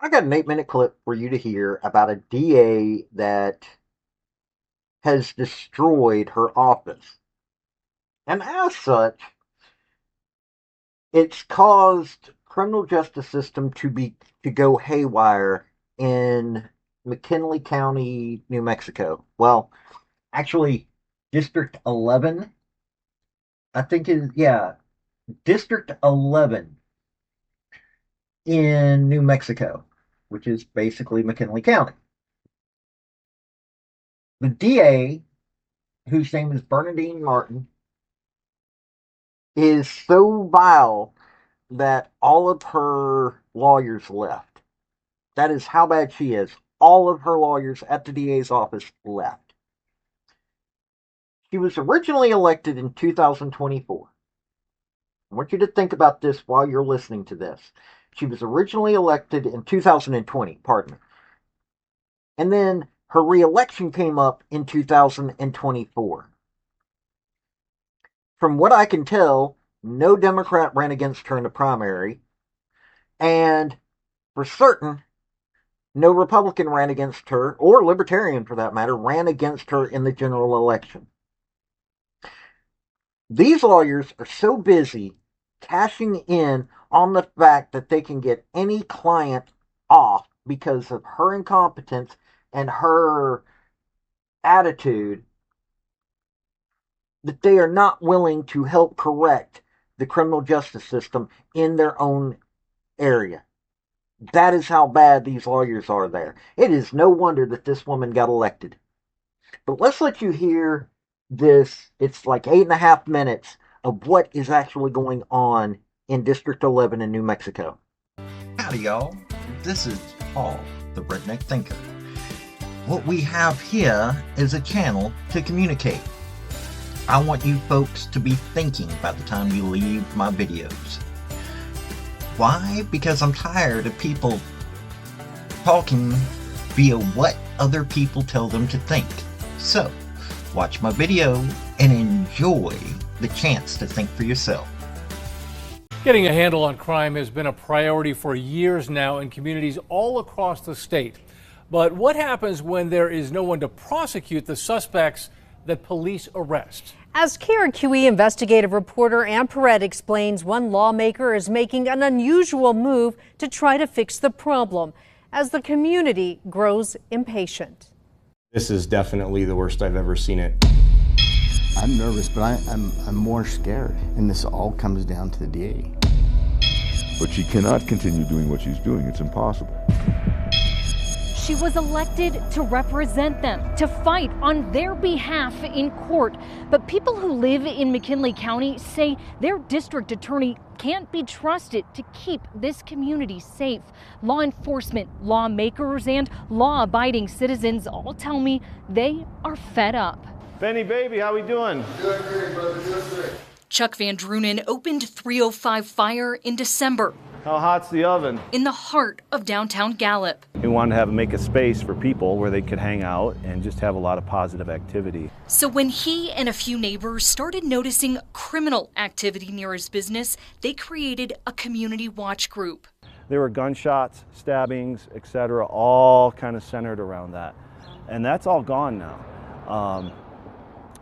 I got an 8-minute clip for you to hear about a DA that has destroyed her office. And as such, it's caused criminal justice system to go haywire in McKinley County, New Mexico. Well, actually, District 11, I think is yeah, District 11 in New Mexico, which is basically McKinley County. The DA, whose name is Bernadine Martin, is so vile that all of her lawyers left. That is how bad she is. All of her lawyers at the DA's office left. She was originally elected in 2024. I want you to think about this while you're listening to this. She was originally elected in 2020, pardon me. And then her reelection came up in 2024. From what I can tell, no Democrat ran against her in the primary, and for certain, no Republican ran against her, or Libertarian for that matter, ran against her in the general election. These lawyers are so busy cashing in on the fact that they can get any client off because of her incompetence and her attitude that they are not willing to help correct the criminal justice system in their own area. That is how bad these lawyers are there. It is no wonder that this woman got elected. But let's let you hear this. It's like 8.5 minutes of what is actually going on in District 11 in New Mexico. Howdy, y'all. This is Paul, the Redneck Thinker. What we have here is a channel to communicate. I want you folks to be thinking by the time you leave my videos. Why? Because I'm tired of people talking via what other people tell them to think. So, watch my video and enjoy the chance to think for yourself. Getting a handle on crime has been a priority for years now in communities all across the state. But what happens when there is no one to prosecute the suspects that police arrest? As KRQE investigative reporter Ann Perret explains, one lawmaker is making an unusual move to try to fix the problem as the community grows impatient. This is definitely the worst I've ever seen it. I'm nervous, but I'm more scared, and this all comes down to the DA. But she cannot continue doing what she's doing. It's impossible. She was elected to represent them, to fight on their behalf in court. But people who live in McKinley County say their district attorney can't be trusted to keep this community safe. Law enforcement, lawmakers, and law-abiding citizens all tell me they are fed up. Benny, baby, how we doing? Doing great, brother, doing great. Chuck Van Drunen opened 305 Fire in December. How hot's the oven? In the heart of downtown Gallup. We wanted to make a space for people where they could hang out and just have a lot of positive activity. So when he and a few neighbors started noticing criminal activity near his business, they created a community watch group. There were gunshots, stabbings, etc., all kind of centered around that. And that's all gone now.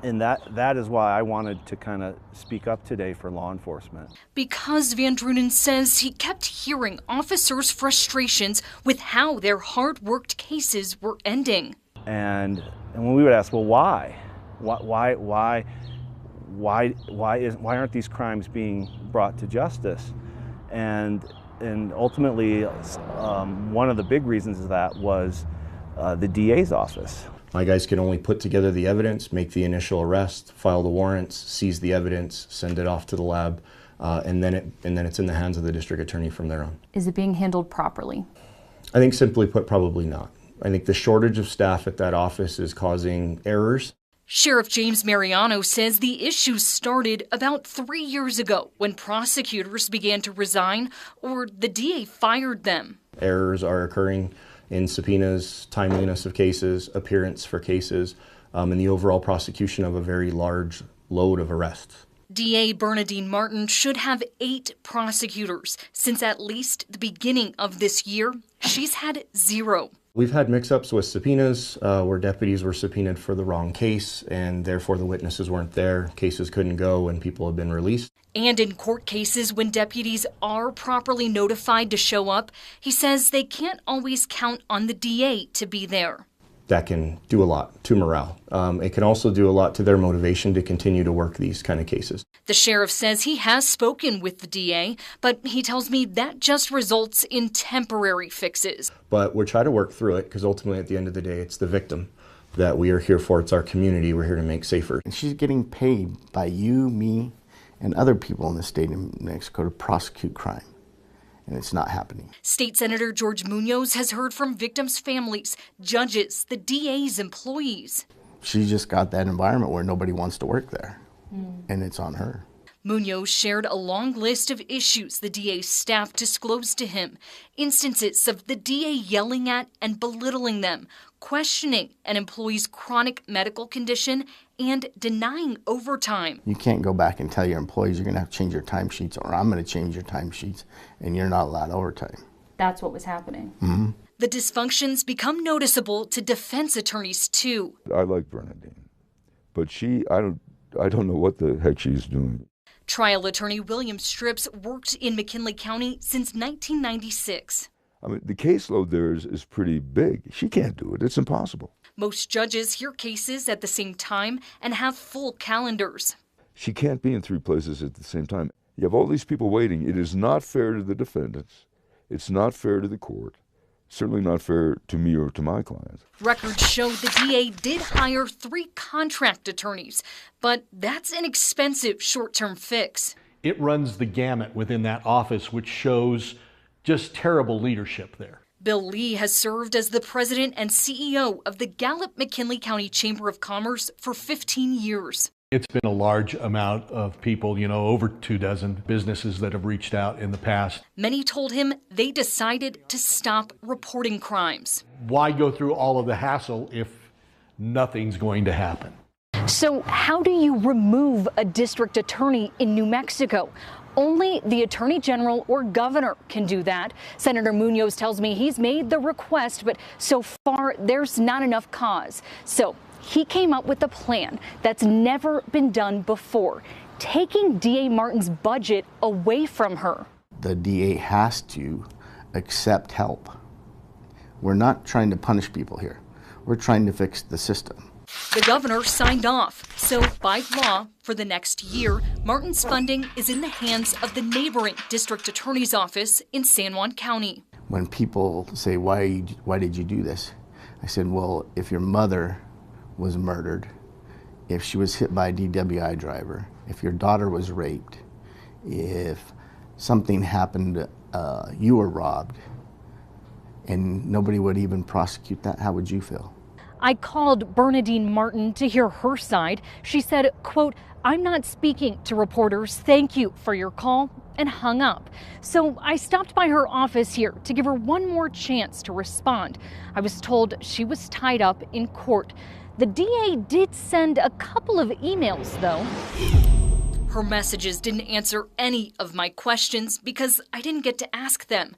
And that is why I wanted to kind of speak up today for law enforcement. Because Van Drunen says he kept hearing officers' frustrations with how their hard-worked cases were ending. And when we would ask, well, why? Why aren't these crimes being brought to justice? And ultimately, one of the big reasons of that was the DA's office. My guys can only put together the evidence, make the initial arrest, file the warrants, seize the evidence, send it off to the lab, and then it's in the hands of the district attorney from there on. Is it being handled properly? I think simply put, probably not. I think the shortage of staff at that office is causing errors. Sheriff James Mariano says the issues started about 3 years ago when prosecutors began to resign or the DA fired them. Errors are occurring in subpoenas, timeliness of cases, appearance for cases, and the overall prosecution of a very large load of arrests. DA Bernadine Martin should have 8 prosecutors since at least the beginning of this year. she's had zero. We've had mix-ups with subpoenas where deputies were subpoenaed for the wrong case, and therefore the witnesses weren't there. Cases couldn't go, and people have been released. And in court cases, when deputies are properly notified to show up, he says they can't always count on the DA to be there. That can do a lot to morale. It can also do a lot to their motivation to continue to work these kind of cases. The sheriff says he has spoken with the DA, but he tells me that just results in temporary fixes. But we're trying to work through it because ultimately at the end of the day, it's the victim that we are here for. It's our community. We're here to make safer. And she's getting paid by you, me, and other people in the state of New Mexico to prosecute crime. And it's not happening. State Senator George Munoz has heard from victims' families, judges, the DA's employees. She just got that environment where nobody wants to work there, and it's on her. Munoz shared a long list of issues the DA's staff disclosed to him, instances of the DA yelling at and belittling them, questioning an employee's chronic medical condition, and denying overtime. You can't go back and tell your employees you're going to have to change your timesheets, or I'm going to change your timesheets, and you're not allowed overtime. That's what was happening. Mm-hmm. The dysfunctions become noticeable to defense attorneys too. I like Bernadine, but I don't know what the heck she's doing. Trial attorney William Stripps worked in McKinley County since 1996. I mean, the caseload there is pretty big. She can't do it. It's impossible. Most judges hear cases at the same time and have full calendars. She can't be in 3 places at the same time. You have all these people waiting. It is not fair to the defendants. It's not fair to the court. Certainly not fair to me or to my clients. Records show the DA did hire 3 contract attorneys, but that's an expensive short-term fix. It runs the gamut within that office, which shows just terrible leadership there. Bill Lee has served as the president and CEO of the Gallup-McKinley County Chamber of Commerce for 15 years. It's been a large amount of people, over 24 businesses that have reached out in the past. Many told him they decided to stop reporting crimes. Why go through all of the hassle if nothing's going to happen? So how do you remove a district attorney in New Mexico? Only the attorney general or governor can do that. Senator Munoz tells me he's made the request, but so far there's not enough cause. So he came up with a plan that's never been done before, taking DA Martin's budget away from her. The DA has to accept help. We're not trying to punish people here. We're trying to fix the system. The governor signed off. So by law, for the next year, Martin's funding is in the hands of the neighboring district attorney's office in San Juan County. When people say, why did you do this? I said, well, if your mother was murdered, if she was hit by a DWI driver, if your daughter was raped, if something happened, you were robbed, and nobody would even prosecute that, how would you feel? I called Bernadine Martin to hear her side. She said, quote, "I'm not speaking to reporters. Thank you for your call," and hung up. So I stopped by her office here to give her one more chance to respond. I was told she was tied up in court. The DA did send a couple of emails, though. Her messages didn't answer any of my questions because I didn't get to ask them.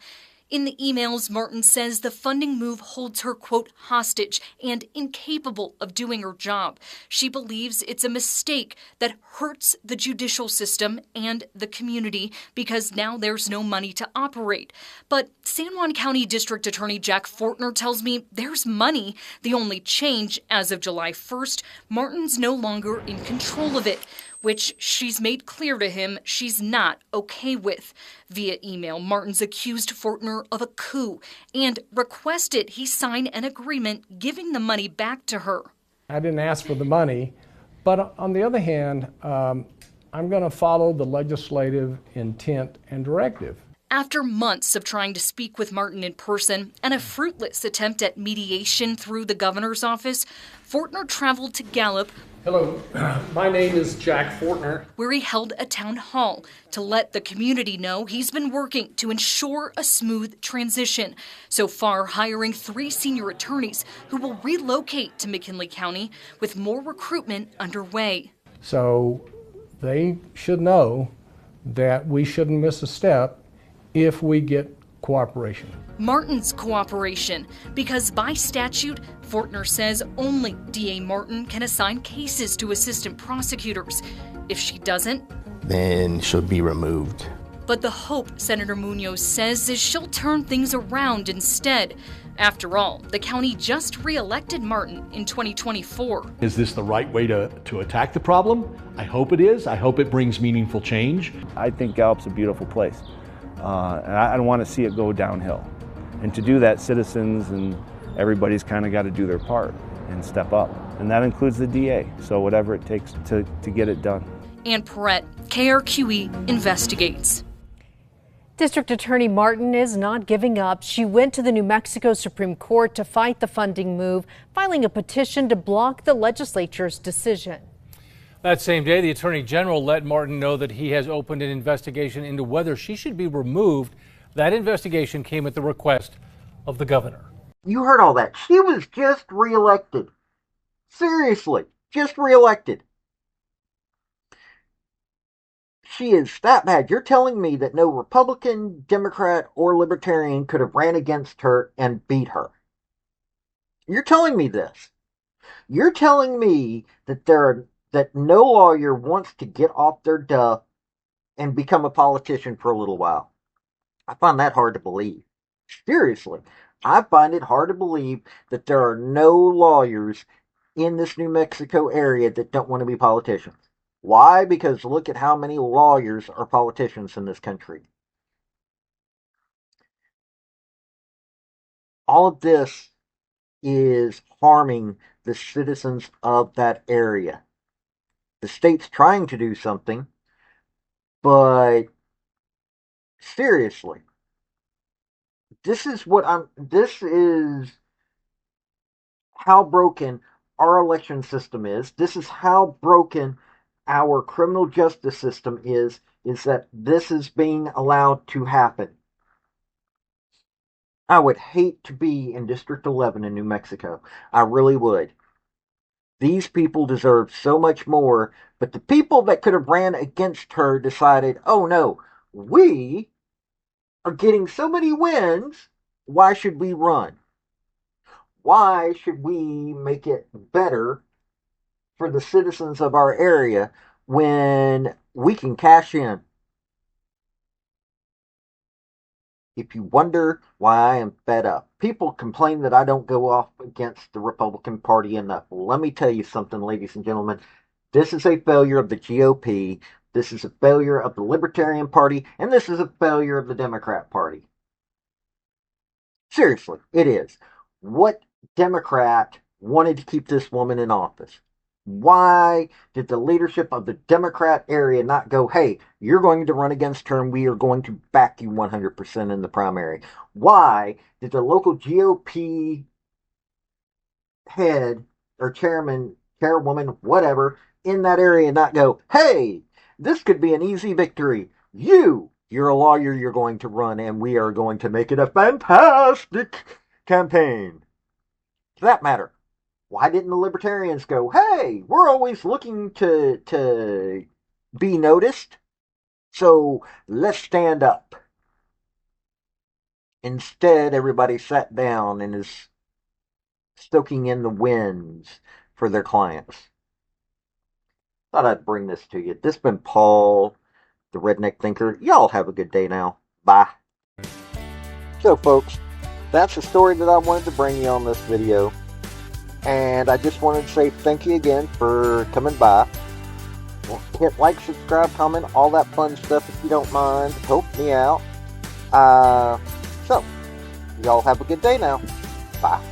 In the emails, Martin says the funding move holds her, quote, hostage and incapable of doing her job. She believes it's a mistake that hurts the judicial system and the community because now there's no money to operate. But San Juan County District Attorney Jack Fortner tells me there's money. The only change, as of July 1st, Martin's no longer in control of it, which she's made clear to him she's not okay with. Via email, Martin's accused Fortner of a coup and requested he sign an agreement giving the money back to her. I didn't ask for the money, but on the other hand, I'm going to follow the legislative intent and directive. After months of trying to speak with Martin in person and a fruitless attempt at mediation through the governor's office, Fortner traveled to Gallup. Hello, my name is Jack Fortner. Where he held a town hall to let the community know he's been working to ensure a smooth transition. So far, hiring 3 senior attorneys who will relocate to McKinley County with more recruitment underway. So they should know that we shouldn't miss a step if we get cooperation. Martin's cooperation, because by statute, Fortner says only DA Martin can assign cases to assistant prosecutors. If she doesn't, then she'll be removed. But the hope, Senator Munoz says, is she'll turn things around instead. After all, the county just re-elected Martin in 2024. Is this the right way to attack the problem? I hope it is. I hope it brings meaningful change. I think Gallup's a beautiful place, and I don't want to see it go downhill. And to do that, citizens and everybody's kind of got to do their part and step up. And that includes the DA, so whatever it takes to get it done. Ann Perrette, KRQE investigates. District Attorney Martin is not giving up. She went to the New Mexico Supreme Court to fight the funding move, filing a petition to block the legislature's decision. That same day, the Attorney General let Martin know that he has opened an investigation into whether she should be removed. That investigation came at the request of the governor. You heard all that. She was just reelected. Seriously, just reelected. She is that bad. You're telling me that no Republican, Democrat, or Libertarian could have ran against her and beat her. You're telling me this. You're telling me that that no lawyer wants to get off their duff and become a politician for a little while. I find that hard to believe. Seriously, I find it hard to believe that there are no lawyers in this New Mexico area that don't want to be politicians. Why? Because look at how many lawyers are politicians in this country. All of this is harming the citizens of that area. The state's trying to do something, but seriously, this is how broken our election system is. This is how broken our criminal justice system is that this is being allowed to happen. I would hate to be in District 11 in New Mexico. I really would. These people deserve so much more, but the people that could have ran against her decided, oh no, we are getting so many wins, why should we run? Why should we make it better for the citizens of our area when we can cash in? If you wonder why I am fed up, people complain that I don't go off against the Republican Party enough. Well, let me tell you something, ladies and gentlemen. This is a failure of the GOP. This is a failure of the Libertarian Party. And this is a failure of the Democrat Party. Seriously, it is. What Democrat wanted to keep this woman in office? Why did the leadership of the Democrat area not go, hey, you're going to run against her and we are going to back you 100% in the primary? Why did the local GOP head or chairman, chairwoman, whatever, in that area not go, hey, this could be an easy victory. You're a lawyer, you're going to run and we are going to make it a fantastic campaign. For that matter, why didn't the Libertarians go, hey, we're always looking to be noticed, so let's stand up? Instead, everybody sat down and is stoking in the winds for their clients. Thought I'd bring this to you. This has been Paul, the Redneck Thinker. Y'all have a good day now. Bye. So, folks, that's the story that I wanted to bring you on this video. And I just wanted to say thank you again for coming by. Hit like, subscribe, comment, all that fun stuff if you don't mind. Help me out. So, y'all have a good day now. Bye.